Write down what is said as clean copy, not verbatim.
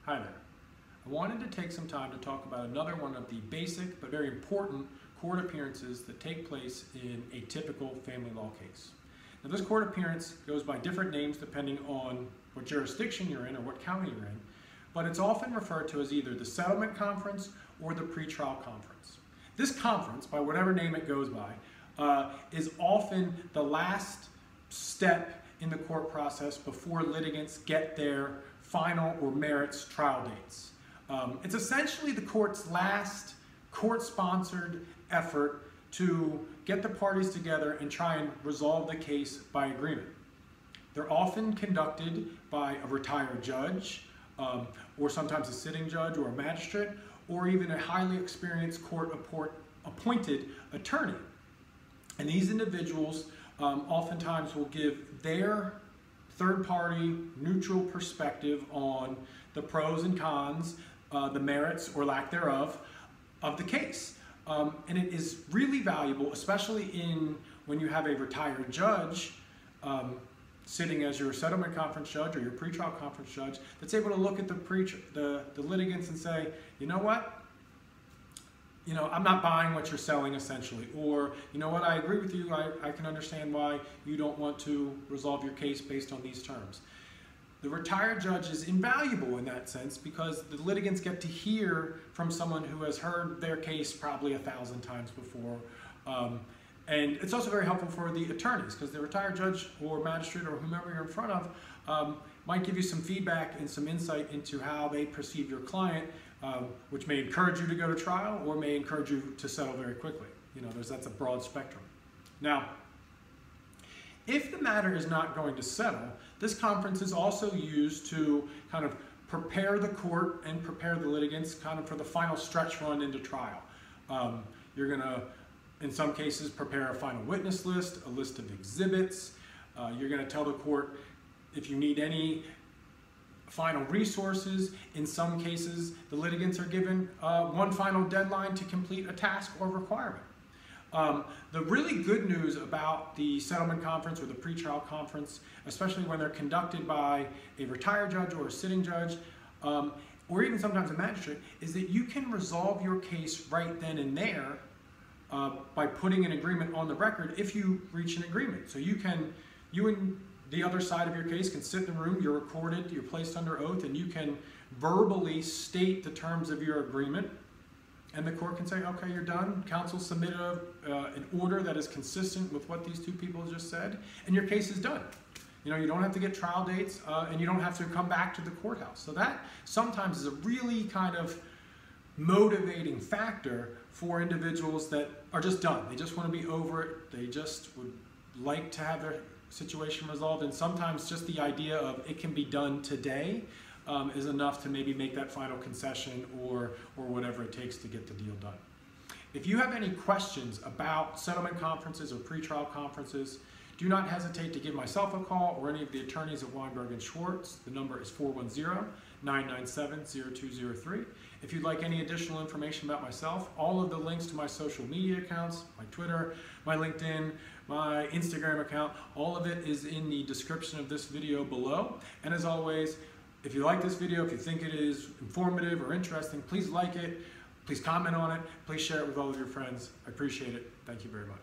Hi there. I wanted to take some time to talk about another one of the basic but very important court appearances that take place in a typical family law case. Now, this court appearance goes by different names depending on what jurisdiction you're in or what county you're in, but it's often referred to as either the settlement conference or the pretrial conference. This conference, by whatever name it goes by, is often the last step in the court process before litigants get their final or merits trial dates. It's essentially the court's last court-sponsored effort to get the parties together and try and resolve the case by agreement. They're often conducted by a retired judge, or sometimes a sitting judge or a magistrate, or even a highly experienced court-appointed attorney. And these individuals oftentimes will give their third-party neutral perspective on the pros and cons, the merits or lack thereof of the case. And it is really valuable, especially when you have a retired judge sitting as your settlement conference judge or your pretrial conference judge that's able to look at the litigants and say, you know what? I'm not buying what you're selling, essentially. Or, you know what, I agree with you. I can understand why you don't want to resolve your case based on these terms. The retired judge is invaluable in that sense because the litigants get to hear from someone who has heard their case probably 1,000 times before. And it's also very helpful for the attorneys because the retired judge or magistrate or whomever you're in front of might give you some feedback and some insight into how they perceive your client, which may encourage you to go to trial or may encourage you to settle very quickly. That's a broad spectrum. Now, if the matter is not going to settle, this conference is also used to kind of prepare the court and prepare the litigants kind of for the final stretch run into trial. You're going to, in some cases, prepare a final witness list, a list of exhibits. You're going to tell the court if you need any final resources. In some cases, the litigants are given one final deadline to complete a task or requirement. The really good news about the settlement conference or the pretrial conference, especially when they're conducted by a retired judge or a sitting judge, or even sometimes a magistrate, is that you can resolve your case right then and there by putting an agreement on the record if you reach an agreement. So you and the other side of your case can sit in the room, you're recorded, you're placed under oath, and you can verbally state the terms of your agreement. And the court can say, okay, you're done. Counsel submitted an order that is consistent with what these two people just said, and your case is done. You don't have to get trial dates, and you don't have to come back to the courthouse. So that sometimes is a really kind of motivating factor for individuals that are just done. They just want to be over it. They just would like to have their situation resolved, and sometimes just the idea of it can be done today is enough to maybe make that final concession or whatever it takes to get the deal done. If you have any questions about settlement conferences or pretrial conferences, do not hesitate to give myself a call or any of the attorneys at Weinberg Schwartz. The number is 410-997-0203. If you'd like any additional information about myself, all of the links to my social media accounts, my Twitter, my LinkedIn, my Instagram account, all of it is in the description of this video below. And as always, if you like this video, if you think it is informative or interesting, please like it, please comment on it, please share it with all of your friends. I appreciate it. Thank you very much.